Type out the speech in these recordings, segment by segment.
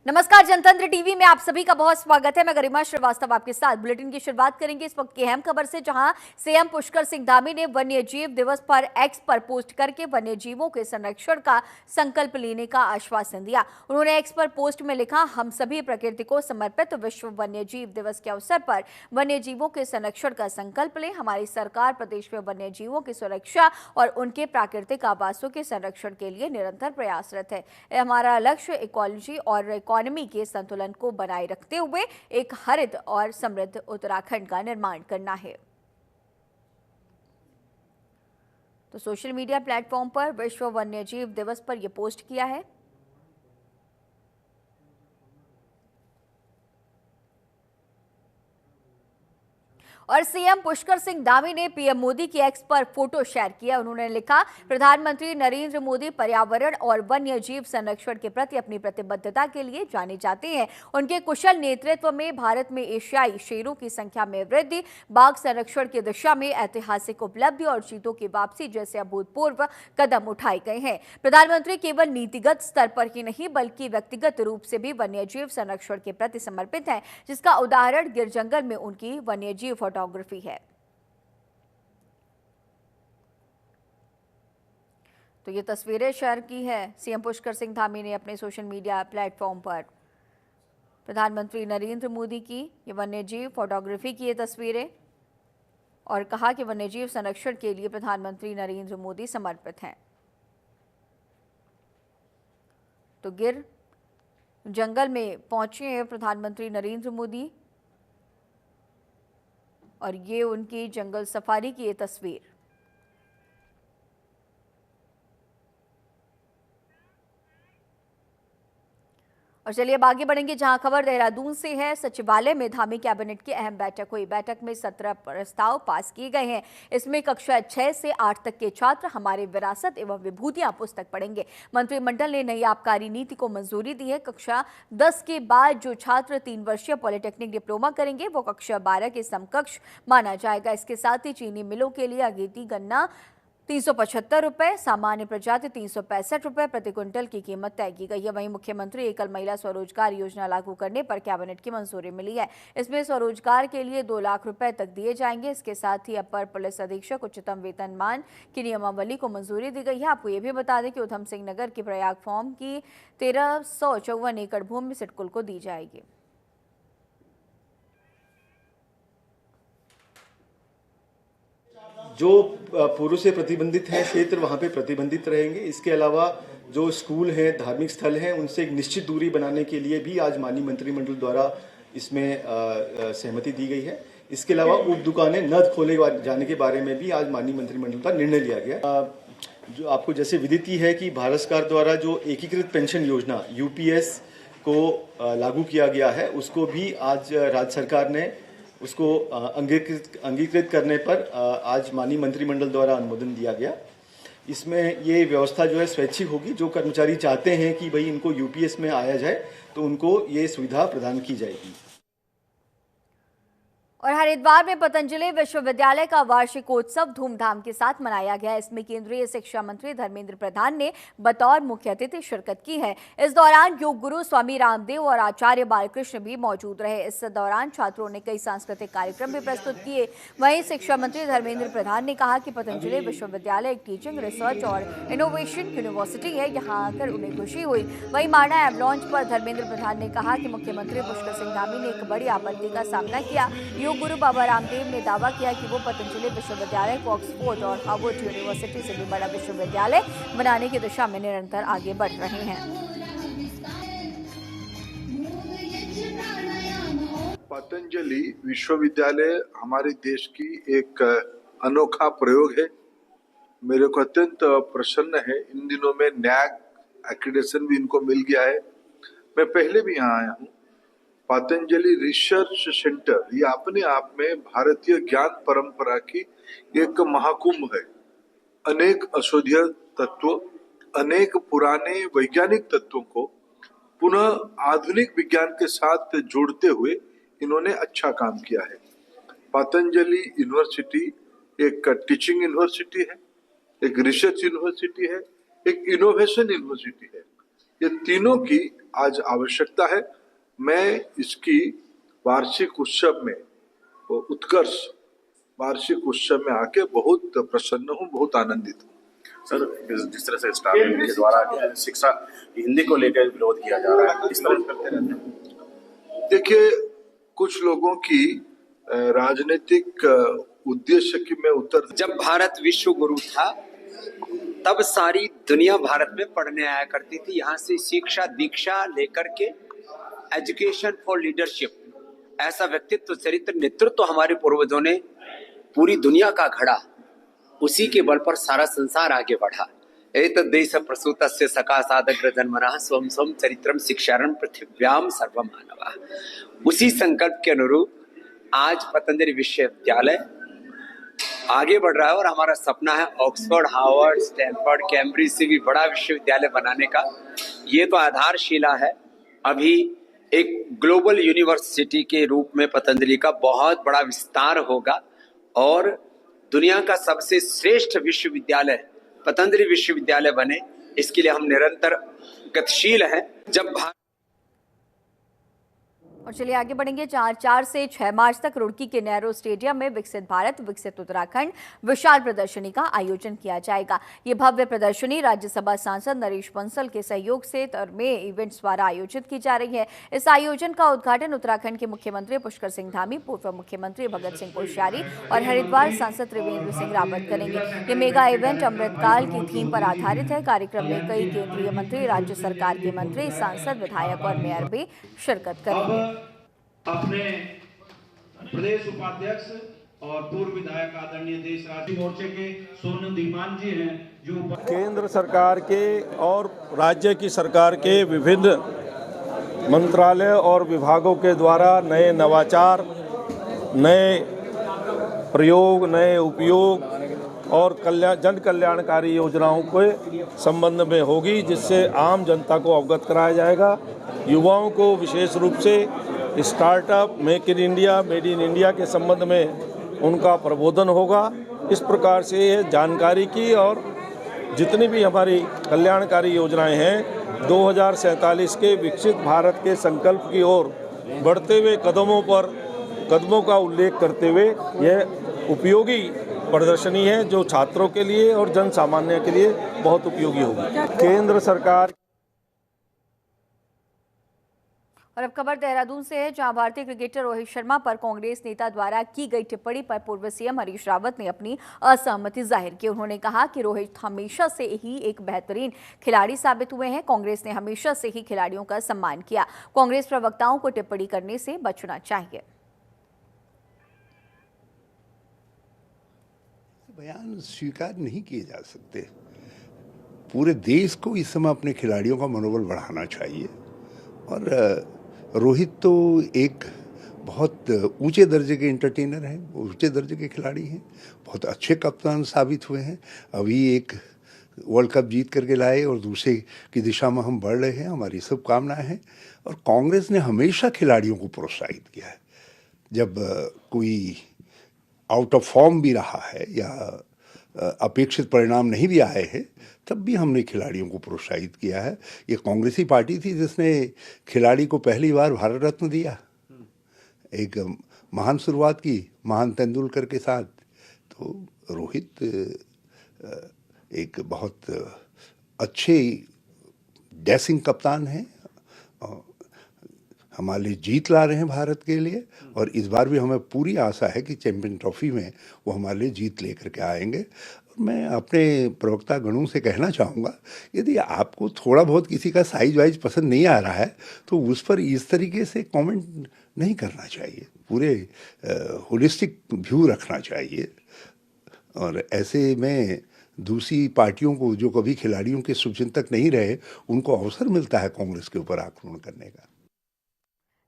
नमस्कार, जनतंत्र टीवी में आप सभी का बहुत स्वागत है। मैं गरिमा श्रीवास्तव आपके साथ बुलेटिन की शुरुआत करेंगे इस वक्त की अहम खबर से, जहां सीएम पुष्कर सिंह धामी ने वन्य जीव दिवस पर एक्स पर पोस्ट करके वन्य जीवों के संरक्षण का संकल्प लेने का आश्वासन दिया। उन्होंने एक्स पर पोस्ट में लिखा, हम सभी प्रकृति को समर्पित विश्व वन्य जीव दिवस के अवसर पर वन्य जीवों के संरक्षण का संकल्प लें। हमारी सरकार प्रदेश में वन्य जीवों की सुरक्षा और उनके प्राकृतिक आवासों के संरक्षण के लिए निरंतर प्रयासरत है। हमारा लक्ष्य इकोलॉजी और इकोनॉमी के संतुलन को बनाए रखते हुए एक हरित और समृद्ध उत्तराखंड का निर्माण करना है। तो सोशल मीडिया प्लेटफॉर्म पर विश्व वन्यजीव दिवस पर यह पोस्ट किया है। और सीएम पुष्कर सिंह धामी ने पीएम मोदी की एक्स पर फोटो शेयर किया। उन्होंने लिखा, प्रधानमंत्री नरेंद्र मोदी पर्यावरण और वन्य जीव संरक्षण के प्रति अपनी प्रतिबद्धता के लिए जाने जाते हैं। उनके कुशल नेतृत्व में भारत में एशियाई शेरों की संख्या में वृद्धि, बाघ संरक्षण की दिशा में ऐतिहासिक उपलब्धि और चीतों की वापसी जैसे अभूतपूर्व कदम उठाए गए हैं। प्रधानमंत्री केवल नीतिगत स्तर पर ही नहीं बल्कि व्यक्तिगत रूप से भी वन्य जीव संरक्षण के प्रति समर्पित है, जिसका उदाहरण गिर जंगल में उनकी वन्य जीव फोटोग्राफी है। तो ये तस्वीरें शेयर की है सीएम पुष्कर सिंह धामी ने अपने सोशल मीडिया प्लेटफॉर्म पर। प्रधानमंत्री नरेंद्र मोदी की ये वन्यजीव फोटोग्राफी की ये तस्वीरें, और कहा कि वन्यजीव संरक्षण के लिए प्रधानमंत्री नरेंद्र मोदी समर्पित हैं। तो गिर जंगल में पहुंचे हैं प्रधानमंत्री नरेंद्र मोदी, और ये उनकी जंगल सफारी की ये तस्वीर। और चलिए अब आगे बढ़ेंगे, जहां खबर देहरादून से है। सचिवालय में धामी कैबिनेट की अहम बैठक हुई। बैठक में 17 प्रस्ताव पास किए गए हैं। इसमें कक्षा 6 से 8 तक के छात्र हमारे विरासत एवं विभूतियां पुस्तक पढ़ेंगे। मंत्रिमंडल ने नई आबकारी नीति को मंजूरी दी है। कक्षा 10 के बाद जो छात्र 3 वर्षीय पॉलिटेक्निक डिप्लोमा करेंगे वो कक्षा 12 के समकक्ष माना जाएगा। इसके साथ ही चीनी मिलों के लिए अगेती गन्ना 375 रुपए, सामान्य प्रजाति 365 रुपए प्रति क्विंटल की कीमत तय की गई है। वहीं मुख्यमंत्री एकल महिला स्वरोजगार योजना लागू करने पर कैबिनेट की मंजूरी मिली है। इसमें स्वरोजगार के लिए 2 लाख रुपए तक दिए जाएंगे। इसके साथ ही अपर पुलिस अधीक्षक उच्चतम वेतनमान की नियमावली को मंजूरी दी गई है। आपको ये भी बता दें कि उधम सिंह नगर की प्रयाग फॉर्म की 1354 एकड़ भूमि सिडकुल को दी जाएगी। जो पूर्व से प्रतिबंधित हैं क्षेत्र वहाँ पे प्रतिबंधित रहेंगे। इसके अलावा जो स्कूल हैं, धार्मिक स्थल हैं, उनसे एक निश्चित दूरी बनाने के लिए भी आज माननीय मंत्रिमंडल द्वारा इसमें सहमति दी गई है। इसके अलावा उप दुकानें न खोले जाने के बारे में भी आज माननीय मंत्रिमंडल का निर्णय लिया गया। जो आपको जैसे विदित ही है कि भारत सरकार द्वारा जो एकीकृत पेंशन योजना यूपीएस को लागू किया गया है, उसको भी आज राज्य सरकार ने उसको अंगीकृत करने पर आज माननीय मंत्रिमंडल द्वारा अनुमोदन दिया गया। इसमें ये व्यवस्था जो है स्वैच्छिक होगी। जो कर्मचारी चाहते हैं कि भाई इनको यूपीएस में आया जाए तो उनको ये सुविधा प्रदान की जाएगी। और हरिद्वार में पतंजलि विश्वविद्यालय का वार्षिकोत्सव धूमधाम के साथ मनाया गया। इसमें केंद्रीय शिक्षा मंत्री धर्मेंद्र प्रधान ने बतौर मुख्य अतिथि शिरकत की है। इस दौरान योग गुरु स्वामी रामदेव और आचार्य बालकृष्ण भी मौजूद रहे। इस दौरान छात्रों ने कई सांस्कृतिक कार्यक्रम भी प्रस्तुत किए। वहीं शिक्षा मंत्री धर्मेंद्र प्रधान ने कहा कि पतंजलि विश्वविद्यालय एक टीचिंग, रिसर्च और इनोवेशन यूनिवर्सिटी है। यहाँ आकर उन्हें खुशी हुई। वहीं माडा ऐप लॉन्च पर धर्मेंद्र प्रधान ने कहा कि मुख्यमंत्री पुष्कर सिंह धामी ने एक बड़ी आपत्ति का सामना किया। योग गुरु बाबा रामदेव ने दावा किया कि वो पतंजलि विश्वविद्यालय को ऑक्सफोर्ड और हार्वर्ड यूनिवर्सिटी से भी बड़ा विश्वविद्यालय बनाने की दिशा में निरंतर आगे बढ़ रहे हैं। पतंजलि विश्वविद्यालय हमारे देश की एक अनोखा प्रयोग है। मेरे को अत्यंत प्रसन्न है। इन दिनों में नैक एक्रेडिटेशन भी इनको मिल गया है। मैं पहले भी यहाँ आया हूँ। पतंजलि रिसर्च सेंटर ये अपने आप में भारतीय ज्ञान परंपरा की एक महाकुंभ है। अनेक औषधीय तत्व, अनेक पुराने वैज्ञानिक तत्वों को पुनः आधुनिक विज्ञान के साथ जोड़ते हुए इन्होंने अच्छा काम किया है। पतंजलि यूनिवर्सिटी एक टीचिंग यूनिवर्सिटी है, एक रिसर्च यूनिवर्सिटी है, एक इनोवेशन यूनिवर्सिटी है। ये तीनों की आज आवश्यकता है। मैं इसकी वार्षिक उत्सव में, वो उत्कर्ष वार्षिक उत्सव में आके बहुत प्रसन्न हूँ, बहुत आनंदित हूँ। सर, जिस तरह से स्टालिन के द्वारा शिक्षा हिंदी को लेकर विरोध किया जा रहा है, इस तरह करते रहते हैं। देखिए, कुछ लोगों की राजनीतिक उद्देश्य की मैं उत्तर, जब भारत विश्व गुरु था तब सारी दुनिया भारत में पढ़ने आया करती थी। यहाँ से शिक्षा दीक्षा लेकर के एजुकेशन फॉर लीडरशिप, ऐसा व्यक्तित्व चरित्र नेतृत्व हमारे पूर्वजों ने पूरी दुनिया का घड़ा, उसी के बल पर सारा संसार आगे बढ़ा। एतद्देश प्रसूतस्य सखा सादग्र जन्मनः स्वम स्वम चरित्रम शिक्षारण पृथिव्याम सर्वमानवः। उसी संकल्प के अनुरूप आज पतंजलि विश्वविद्यालय आगे बढ़ रहा है और हमारा सपना है ऑक्सफोर्ड, हार्वर्ड, स्टैनफोर्ड, कैम्ब्रिज से भी बड़ा विश्वविद्यालय बनाने का। ये तो आधारशिला है। अभी एक ग्लोबल यूनिवर्सिटी के रूप में पतंजलि का बहुत बड़ा विस्तार होगा और दुनिया का सबसे श्रेष्ठ विश्वविद्यालय पतंजलि विश्वविद्यालय बने, इसके लिए हम निरंतर गतिशील हैं। जब और चलिए आगे बढ़ेंगे। 4 से 6 मार्च तक रुड़की के नेहरू स्टेडियम में विकसित भारत विकसित उत्तराखंड विशाल प्रदर्शनी का आयोजन किया जाएगा। ये भव्य प्रदर्शनी राज्यसभा सांसद नरेश बंसल के सहयोग से तरमे इवेंट्स द्वारा आयोजित की जा रही है। इस आयोजन का उद्घाटन उत्तराखंड के मुख्यमंत्री पुष्कर सिंह धामी, पूर्व मुख्यमंत्री भगत सिंह कोश्यारी और हरिद्वार सांसद त्रिवेंद्र सिंह रावत करेंगे। ये मेगा इवेंट अमृतकाल की थीम पर आधारित है। कार्यक्रम में कई केंद्रीय मंत्री, राज्य सरकार के मंत्री, सांसद, विधायक और मेयर भी शिरकत करेंगे। अपने प्रदेश उपाध्यक्ष और पूर्व विधायक आदरणीय देश राष्ट्रीय मोर्चे के सोनू धीमान जी हैं, जो केंद्र सरकार के और राज्य की सरकार के विभिन्न मंत्रालय और विभागों के द्वारा नए नवाचार, नए प्रयोग, नए उपयोग और जन कल्याणकारी योजनाओं के संबंध में होगी, जिससे आम जनता को अवगत कराया जाएगा। युवाओं को विशेष रूप से startup, make in India, made in India के संबंध में उनका प्रबोधन होगा। इस प्रकार से ये जानकारी की और जितनी भी हमारी कल्याणकारी योजनाएं हैं 2047 के विकसित भारत के संकल्प की ओर बढ़ते हुए कदमों का उल्लेख करते हुए यह उपयोगी प्रदर्शनी है, जो छात्रों के लिए और जन सामान्य के लिए बहुत उपयोगी होगी। केंद्र सरकार। और अब खबर देहरादून से है, जहां भारतीय क्रिकेटर रोहित शर्मा पर कांग्रेस नेता द्वारा की गई टिप्पणी पर पूर्व सीएम हरीश रावत ने अपनी असहमति जाहिर की। उन्होंने कहा कि रोहित हमेशा से ही एक बेहतरीन खिलाड़ी साबित हुए हैं। कांग्रेस ने हमेशा से ही खिलाड़ियों का सम्मान किया। कांग्रेस प्रवक्ताओं को टिप्पणी करने से बचना चाहिए। बयान स्वीकार नहीं किए जा सकते। पूरे देश को इस समय अपने खिलाड़ियों का मनोबल बढ़ाना चाहिए और रोहित तो एक बहुत ऊंचे दर्जे के एंटरटेनर हैं, ऊंचे दर्जे के खिलाड़ी हैं, बहुत अच्छे कप्तान साबित हुए हैं। अभी एक वर्ल्ड कप जीत करके लाए और दूसरे की दिशा में हम बढ़ रहे हैं। हमारी शुभकामनाएं हैं। और कांग्रेस ने हमेशा खिलाड़ियों को प्रोत्साहित किया है। जब कोई आउट ऑफ फॉर्म भी रहा है या अपेक्षित परिणाम नहीं भी आए हैं, तब भी हमने खिलाड़ियों को प्रोत्साहित किया है। ये कांग्रेसी पार्टी थी जिसने खिलाड़ी को पहली बार भारत रत्न दिया। एक महान शुरुआत की महान तेंदुलकर के साथ। तो रोहित एक बहुत अच्छे डैशिंग कप्तान हैं, हमारे लिए जीत ला रहे हैं भारत के लिए। और इस बार भी हमें पूरी आशा है कि चैंपियन ट्रॉफी में वो हमारे लिए जीत लेकर के आएंगे। मैं अपने प्रवक्ता गणों से कहना चाहूँगा, यदि आपको थोड़ा बहुत किसी का साइज वाइज पसंद नहीं आ रहा है तो उस पर इस तरीके से कमेंट नहीं करना चाहिए। पूरे होलिस्टिक व्यू रखना चाहिए। और ऐसे में दूसरी पार्टियों को, जो कभी खिलाड़ियों के शुभचिंतक नहीं रहे, उनको अवसर मिलता है कांग्रेस के ऊपर आक्रमण करने का।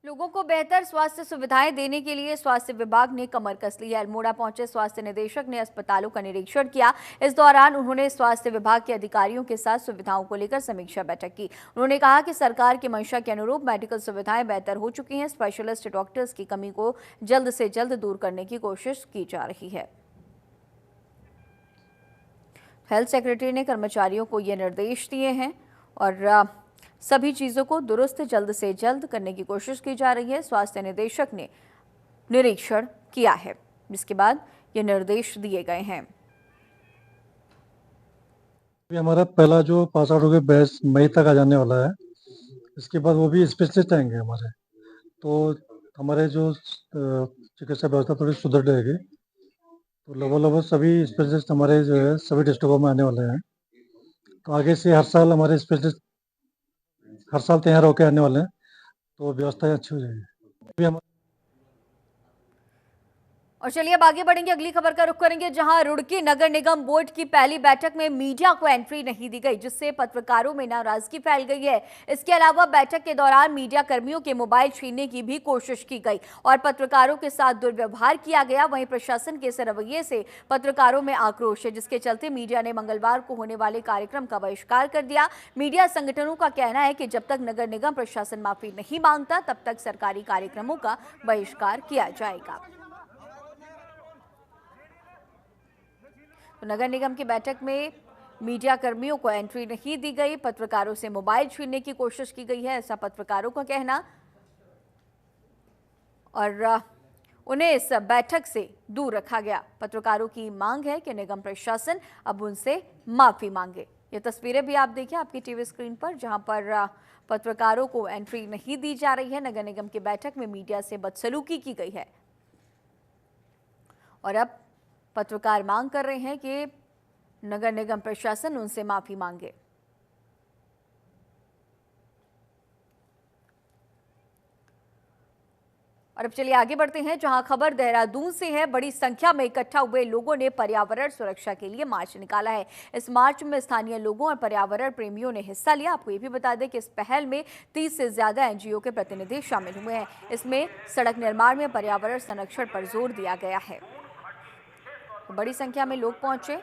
लोगों को बेहतर स्वास्थ्य सुविधाएं देने के लिए स्वास्थ्य विभाग ने कमर कस ली है। अल्मोड़ा पहुंचे स्वास्थ्य निदेशक ने अस्पतालों का निरीक्षण किया। इस दौरान उन्होंने स्वास्थ्य विभाग के अधिकारियों के साथ सुविधाओं को लेकर समीक्षा बैठक की। उन्होंने कहा कि सरकार की मंशा के अनुरूप मेडिकल सुविधाएं बेहतर हो चुकी हैं। स्पेशलिस्ट डॉक्टर्स की कमी को जल्द से जल्द दूर करने की कोशिश की जा रही है। हेल्थ सेक्रेटरी ने कर्मचारियों को ये निर्देश दिए हैं और सभी चीजों को दुरुस्त जल्द से जल्द करने की कोशिश की जा रही है। स्वास्थ्य निदेशक ने निरीक्षण किया है, जिसके बाद ये निर्देश दिए गए हैं। हमारा पहला जो पास आउट हो गया बैच मई तक आ जाने वाला है। इसके बाद वो भी स्पेशलिस्ट आएंगे हमारे, तो हमारे जो चिकित्सा व्यवस्था थोड़ी सुधर जाएगी। तो लगभग सभी स्पेशलिस्ट हमारे जो है सभी डिस्ट्रिक्टों में आने वाले हैं। तो आगे से हर साल हमारे स्पेशलिस्ट हर साल तैयार होकर आने वाले हैं, तो व्यवस्थाएं अच्छी हो जाएगी। और चलिए अब आगे बढ़ेंगे, अगली खबर का रुख करेंगे, जहां रुड़की नगर निगम बोर्ड की पहली बैठक में मीडिया को एंट्री नहीं दी गई, जिससे पत्रकारों में नाराजगी फैल गई है। इसके अलावा बैठक के दौरान मीडिया कर्मियों के मोबाइल छीनने की भी कोशिश की गई और पत्रकारों के साथ दुर्व्यवहार किया गया। वहीं प्रशासन के इस रवैये से पत्रकारों में आक्रोश है, जिसके चलते मीडिया ने मंगलवार को होने वाले कार्यक्रम का बहिष्कार कर दिया। मीडिया संगठनों का कहना है कि जब तक नगर निगम प्रशासन माफी नहीं मांगता, तब तक सरकारी कार्यक्रमों का बहिष्कार किया जाएगा। तो नगर निगम की बैठक में मीडिया कर्मियों को एंट्री नहीं दी गई, पत्रकारों से मोबाइल छीनने की कोशिश की गई है, ऐसा पत्रकारों का कहना, और उन्हें इस बैठक से दूर रखा गया। पत्रकारों की मांग है कि निगम प्रशासन अब उनसे माफी मांगे। ये तस्वीरें भी आप देखिए आपकी टीवी स्क्रीन पर, जहां पर पत्रकारों को एंट्री नहीं दी जा रही है। नगर निगम की बैठक में मीडिया से बदसलूकी की गई है और अब पत्रकार मांग कर रहे हैं कि नगर निगम प्रशासन उनसे माफी मांगे। और अब चलिए आगे बढ़ते हैं, जहां खबर देहरादून से है। बड़ी संख्या में इकट्ठा हुए लोगों ने पर्यावरण सुरक्षा के लिए मार्च निकाला है। इस मार्च में स्थानीय लोगों और पर्यावरण प्रेमियों ने हिस्सा लिया। आपको ये भी बता दें कि इस पहल में 30 से ज्यादा एनजीओ के प्रतिनिधि शामिल हुए हैं। इसमें सड़क निर्माण में पर्यावरण संरक्षण पर जोर दिया गया है। बड़ी संख्या में लोग पहुंचे,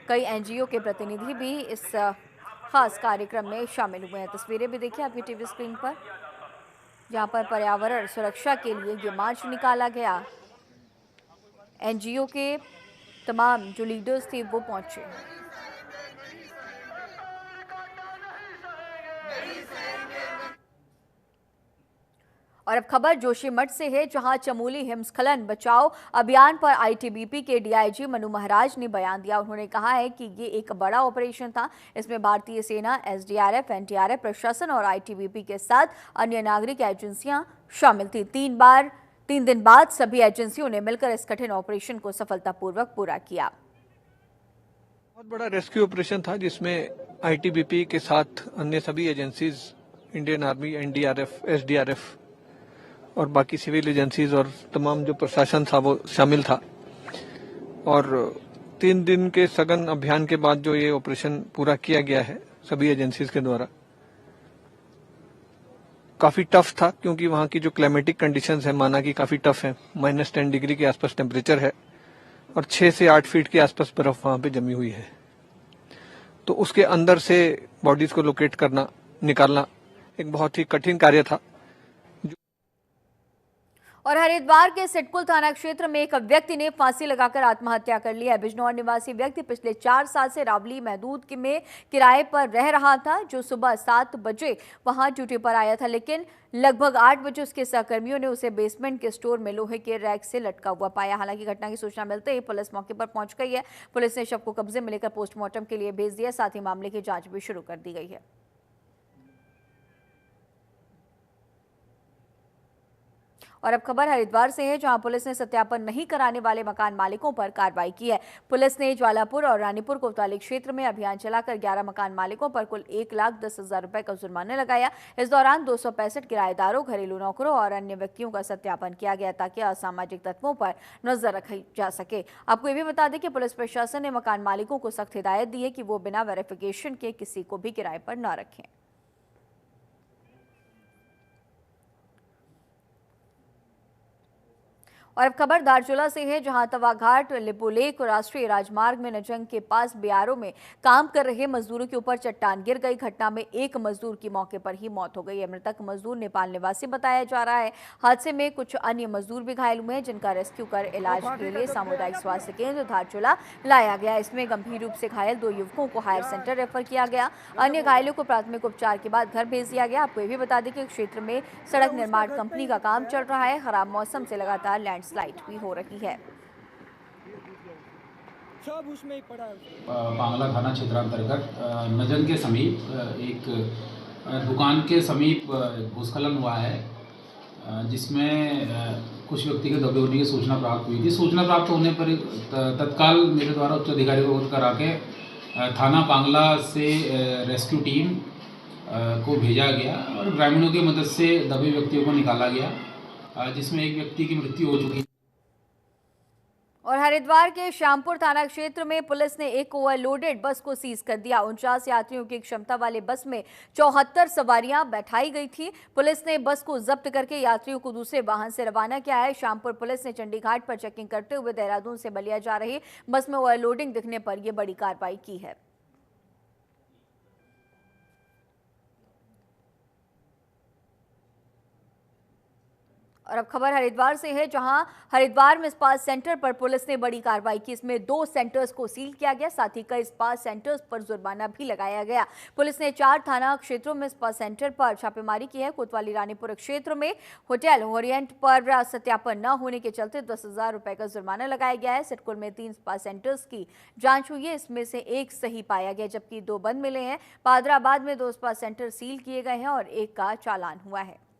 कई एनजीओ के प्रतिनिधि भी इस खास कार्यक्रम में शामिल हुए हैं। तस्वीरें भी देखिए आपकी टीवी स्क्रीन पर, जहां पर पर्यावरण सुरक्षा के लिए ये मार्च निकाला गया। एनजीओ के तमाम जो लीडर्स थे वो पहुंचे। और अब खबर जोशीमठ से है, जहां चमोली हिमस्खलन बचाओ अभियान पर आईटीबीपी के डीआईजी मनु महाराज ने बयान दिया। उन्होंने कहा है कि ये एक बड़ा ऑपरेशन था। इसमें भारतीय सेना, एसडीआरएफ, एनडीआरएफ, प्रशासन और आईटीबीपी के साथ अन्य नागरिक एजेंसियां शामिल थी। 3 दिन बाद सभी एजेंसियों ने मिलकर इस कठिन ऑपरेशन को सफलतापूर्वक पूरा किया। बहुत बड़ा रेस्क्यू ऑपरेशन था, जिसमें आईटीबीपी के साथ अन्य सभी agencies, Indian army, NDRF, SDRF और बाकी सिविल एजेंसीज और तमाम जो प्रशासन था वो शामिल था। और 3 दिन के सघन अभियान के बाद जो ये ऑपरेशन पूरा किया गया है सभी एजेंसीज के द्वारा, काफी टफ था, क्योंकि वहां की जो क्लाइमेटिक कंडीशंस है माना कि काफी टफ है। -10 डिग्री के आसपास टेम्परेचर है और 6 से 8 फीट के आसपास बर्फ वहां पे जमी हुई है। तो उसके अंदर से बॉडीज को लोकेट करना, निकालना एक बहुत ही कठिन कार्य था। और हरिद्वार के सिडकुल थाना क्षेत्र में एक व्यक्ति ने फांसी लगाकर आत्महत्या कर ली है। बिजनौर निवासी व्यक्ति पिछले 4 साल से रावली महदूद में किराए पर रह रहा था, जो सुबह 7 बजे वहां ड्यूटी पर आया था, लेकिन लगभग 8 बजे उसके सहकर्मियों ने उसे बेसमेंट के स्टोर में लोहे के रैक से लटका हुआ पाया। हालांकि घटना की सूचना मिलते ही पुलिस मौके पर पहुंच गई है। पुलिस ने शव को कब्जे में लेकर पोस्टमार्टम के लिए भेज दिया, साथ ही मामले की जांच भी शुरू कर दी गई है। और अब खबर हरिद्वार से है, जहां पुलिस ने सत्यापन नहीं कराने वाले मकान मालिकों पर कार्रवाई की है। पुलिस ने ज्वालापुर और रानीपुर कोतवाली क्षेत्र में अभियान चलाकर 11 मकान मालिकों पर कुल 1,10,000 रुपए का जुर्माना लगाया। इस दौरान 265 किराएदारों, घरेलू नौकरों और अन्य व्यक्तियों का सत्यापन किया गया, ताकि असामाजिक तत्वों पर नजर रखी जा सके। आपको ये भी बता दें कि पुलिस प्रशासन ने मकान मालिकों को सख्त हिदायत दी है कि वो बिना वेरिफिकेशन के किसी को भी किराए पर न रखें। और अब खबर धारचूला से है, जहां तवाघाट लिपुलेख राष्ट्रीय राजमार्ग में नजंग के पास बियारों में काम कर रहे मजदूरों के ऊपर चट्टान गिर गई। घटना में एक मजदूर की मौके पर ही मौत हो गई है। मृतक मजदूर नेपाल निवासी बताया जा रहा है। हादसे में कुछ अन्य मजदूर भी घायल हुए हैं, जिनका रेस्क्यू कर इलाज के लिए सामुदायिक स्वास्थ्य केंद्र धारचूला लाया गया। इसमें गंभीर रूप से घायल 2 युवकों को हायर सेंटर रेफर किया गया। अन्य घायलों को प्राथमिक उपचार के बाद घर भेज दिया गया। आपको ये भी बता दें कि क्षेत्र में सड़क निर्माण कंपनी का काम चल रहा है। खराब मौसम से लगातार लैंडस्लाइड भी हो रही है। बांग्ला थाना क्षेत्रांतर्गत नजंग के समीप एक दुकान के समीप भूस्खलन हुआ है, जिसमें कुछ व्यक्ति के दबे होने की सूचना प्राप्त हुई थी। सूचना प्राप्त होने पर तत्काल मेरे द्वारा उच्च अधिकारी को अवगत करा के थाना बांग्ला से रेस्क्यू टीम को भेजा गया और ग्रामीणों की मदद से दबे व्यक्तियों को निकाला गया, जिसमें एक व्यक्ति की मृत्यु हो चुकी है। और हरिद्वार के श्यामपुर थाना क्षेत्र में पुलिस ने एक ओवरलोडेड बस को सीज कर दिया। 49 यात्रियों की क्षमता वाले बस में 74 सवारियां बैठाई गई थी। पुलिस ने बस को जब्त करके यात्रियों को दूसरे वाहन से रवाना किया है। श्यामपुर पुलिस ने चंडीघाट पर चेकिंग करते हुए देहरादून से बलिया जा रही बस में ओवरलोडिंग दिखने पर यह बड़ी कार्रवाई की है। और अब खबर हरिद्वार से है, जहां हरिद्वार में इस्पात सेंटर पर पुलिस ने बड़ी कार्रवाई की। इसमें 2 सेंटर्स को सील किया गया, साथ ही कई इस्पात सेंटर्स पर जुर्माना भी लगाया गया। पुलिस ने 4 थाना क्षेत्रों में इस्पात सेंटर पर छापेमारी की है। कोतवाली रानीपुर क्षेत्र में होटल ओरिएंट पर सत्यापन न होने के चलते 10,000 रुपए का जुर्माना लगाया गया है। सिडकुल में 3 इस्पात सेंटर्स की जांच हुई है, इसमें से 1 सही पाया गया, जबकि 2 बंद मिले हैं। पादराबाद में 2 इस्पात सेंटर सील किए गए हैं और 1 का चालान हुआ है।